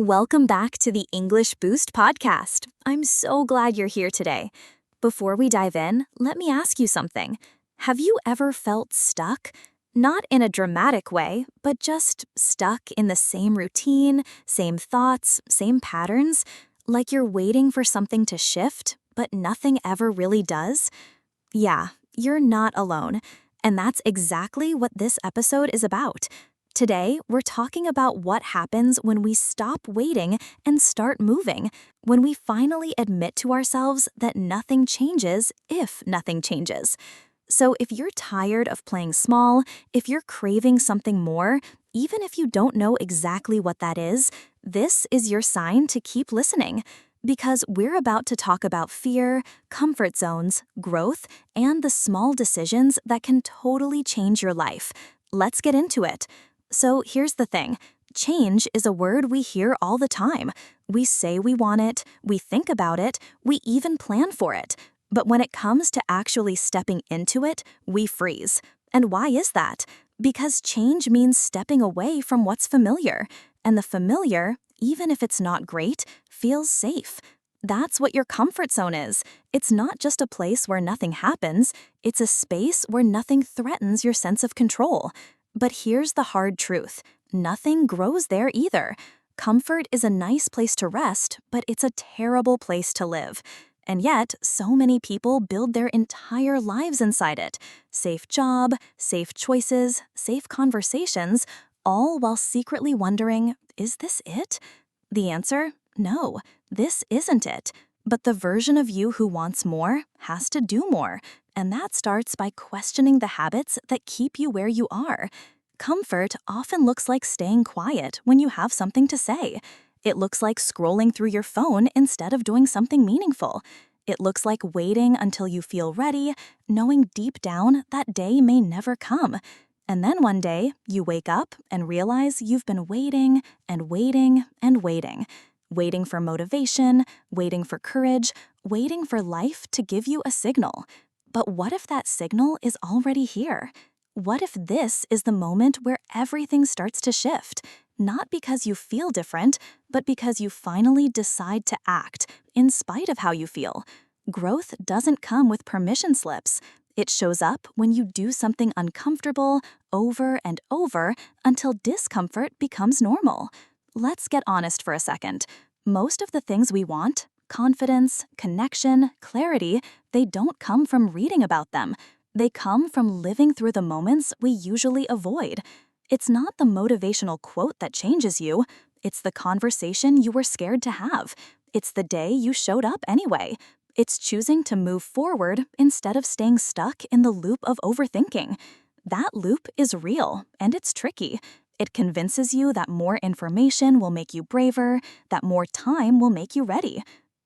Welcome back to the English Boost podcast. I'm so glad you're here today. Before we dive in, let me ask you something. Have you ever felt stuck? Not in a dramatic way, but just stuck in the same routine, same thoughts, same patterns? Like you're waiting for something to shift, but nothing ever really does? Yeah, you're not alone. And that's exactly what this episode is about. Today, we're talking about what happens when we stop waiting and start moving, when we finally admit to ourselves that nothing changes if nothing changes. So if you're tired of playing small, if you're craving something more, even if you don't know exactly what that is, this is your sign to keep listening. Because we're about to talk about fear, comfort zones, growth, and the small decisions that can totally change your life. Let's get into it. So here's the thing. Change is a word we hear all the time. We say we want it, we think about it, we even plan for it. But when it comes to actually stepping into it, we freeze. And why is that? Because change means stepping away from what's familiar. And the familiar, even if it's not great, feels safe. That's what your comfort zone is. It's not just a place where nothing happens, it's a space where nothing threatens your sense of control. But here's the hard truth. Nothing grows there either. Comfort is a nice place to rest, but it's a terrible place to live. And yet, so many people build their entire lives inside it. Safe job, safe choices, safe conversations, all while secretly wondering, is this it? The answer? No, this isn't it. But the version of you who wants more has to do more. And that starts by questioning the habits that keep you where you are. Comfort often looks like staying quiet when you have something to say. It looks like scrolling through your phone instead of doing something meaningful. It looks like waiting until you feel ready, knowing deep down that day may never come. And then one day, you wake up and realize you've been waiting and waiting and waiting. Waiting for motivation, waiting for courage, waiting for life to give you a signal. But what if that signal is already here? What if this is the moment where everything starts to shift? Not because you feel different, but because you finally decide to act, in spite of how you feel. Growth doesn't come with permission slips. It shows up when you do something uncomfortable over and over until discomfort becomes normal. Let's get honest for a second. Most of the things we want, confidence, connection, clarity, they don't come from reading about them. They come from living through the moments we usually avoid. It's not the motivational quote that changes you. It's the conversation you were scared to have. It's the day you showed up anyway. It's choosing to move forward instead of staying stuck in the loop of overthinking. That loop is real, and it's tricky. It convinces you that more information will make you braver, that more time will make you ready.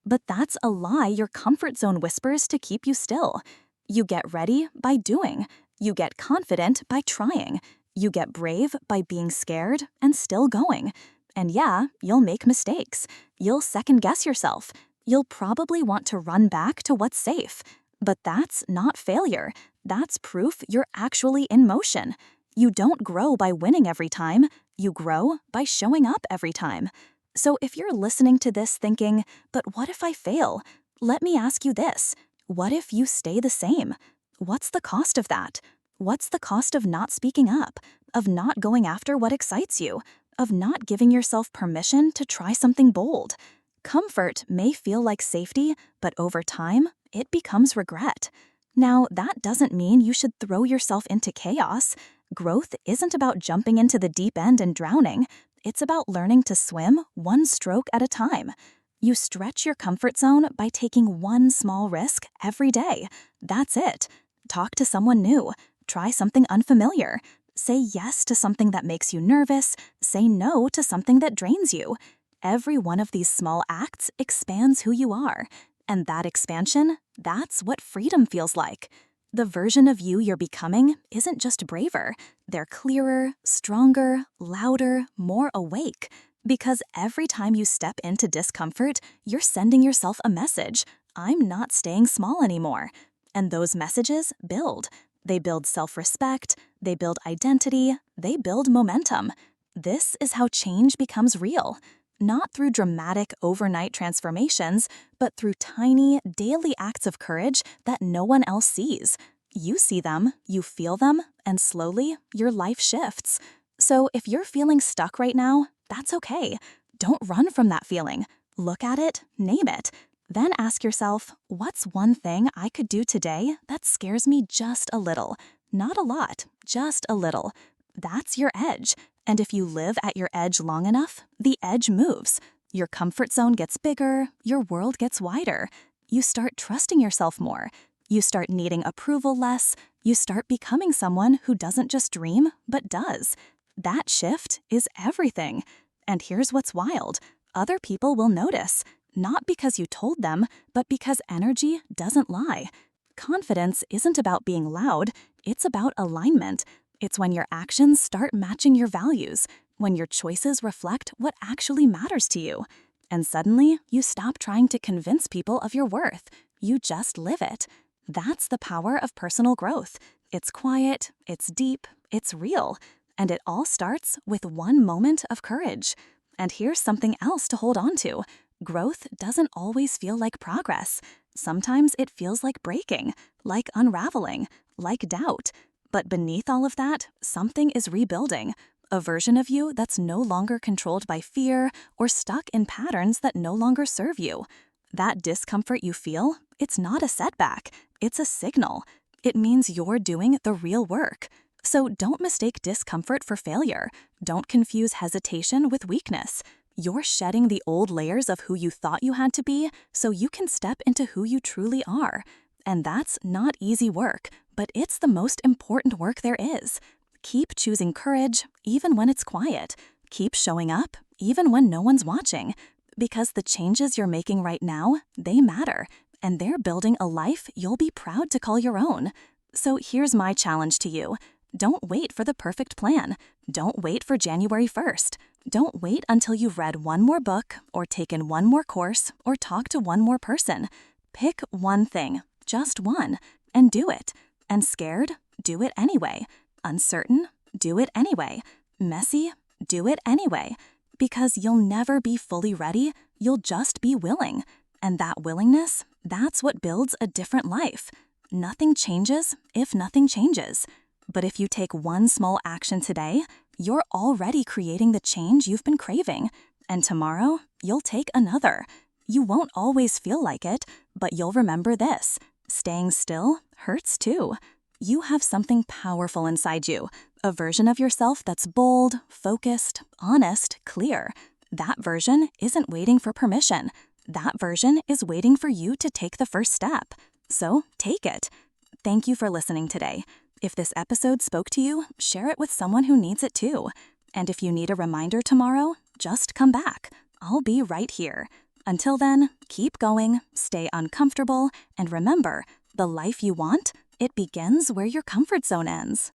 But that's a lie your comfort zone whispers to keep you still. You get ready by doing. You get confident by trying. You get brave by being scared and still going. And yeah, you'll make mistakes. You'll second-guess yourself. You'll probably want to run back to what's safe. But that's not failure. That's proof you're actually in motion. You don't grow by winning every time. You grow by showing up every time. So if you're listening to this thinking, but what if I fail? Let me ask you this. What if you stay the same? What's the cost of that? What's the cost of not speaking up? Of not going after what excites you? Of not giving yourself permission to try something bold? Comfort may feel like safety, but over time, it becomes regret. Now, that doesn't mean you should throw yourself into chaos. Growth isn't about jumping into the deep end and drowning. It's about learning to swim one stroke at a time. You stretch your comfort zone by taking one small risk every day. That's it. Talk to someone new. Try something unfamiliar. Say yes to something that makes you nervous. Say no to something that drains you. Every one of these small acts expands who you are. And that expansion, that's what freedom feels like. The version of you you're becoming isn't just braver. They're clearer, stronger, louder, more awake. Because every time you step into discomfort, you're sending yourself a message. I'm not staying small anymore. And those messages build. They build self-respect, they build identity, they build momentum. This is how change becomes real. not through dramatic overnight transformations, but through tiny, daily acts of courage that no one else sees. You see them, you feel them, and slowly, your life shifts. So if you're feeling stuck right now, that's okay. Don't run from that feeling. Look at it, name it. Then ask yourself, what's one thing I could do today that scares me just a little? Not a lot, just a little. That's your edge. And if you live at your edge long enough, the edge moves. Your comfort zone gets bigger, your world gets wider. You start trusting yourself more. You start needing approval less. You start becoming someone who doesn't just dream, but does. That shift is everything. And here's what's wild. Other people will notice, not because you told them, but because energy doesn't lie. Confidence isn't about being loud, it's about alignment. It's when your actions start matching your values, when your choices reflect what actually matters to you. And suddenly, you stop trying to convince people of your worth. You just live it. That's the power of personal growth. It's quiet, it's deep, it's real. And it all starts with one moment of courage. And here's something else to hold on to. Growth doesn't always feel like progress. Sometimes it feels like breaking, like unraveling, like doubt. But beneath all of that, something is rebuilding. A version of you that's no longer controlled by fear or stuck in patterns that no longer serve you. That discomfort you feel, it's not a setback, it's a signal. It means you're doing the real work. So don't mistake discomfort for failure. Don't confuse hesitation with weakness. You're shedding the old layers of who you thought you had to be so you can step into who you truly are. And that's not easy work, but it's the most important work there is. Keep choosing courage, even when it's quiet. Keep showing up, even when no one's watching. Because the changes you're making right now, they matter, and they're building a life you'll be proud to call your own. So here's my challenge to you. Don't wait for the perfect plan. Don't wait for January 1st. Don't wait until you've read one more book, or taken one more course, or talked to one more person. Pick one thing, just one, and do it. And scared? Do it anyway. Uncertain? Do it anyway. Messy? Do it anyway. Because you'll never be fully ready, you'll just be willing. And that willingness, that's what builds a different life. Nothing changes if nothing changes. But if you take one small action today, you're already creating the change you've been craving. And tomorrow, you'll take another. You won't always feel like it, but you'll remember this. Staying still hurts too. You have something powerful inside you, a version of yourself that's bold, focused, honest, clear. That version isn't waiting for permission. That version is waiting for you to take the first step. So take it. Thank you for listening today. If this episode spoke to you, share it with someone who needs it too. And if you need a reminder tomorrow, just come back. I'll be right here. Until then, keep going, stay uncomfortable, and remember, the life you want, it begins where your comfort zone ends.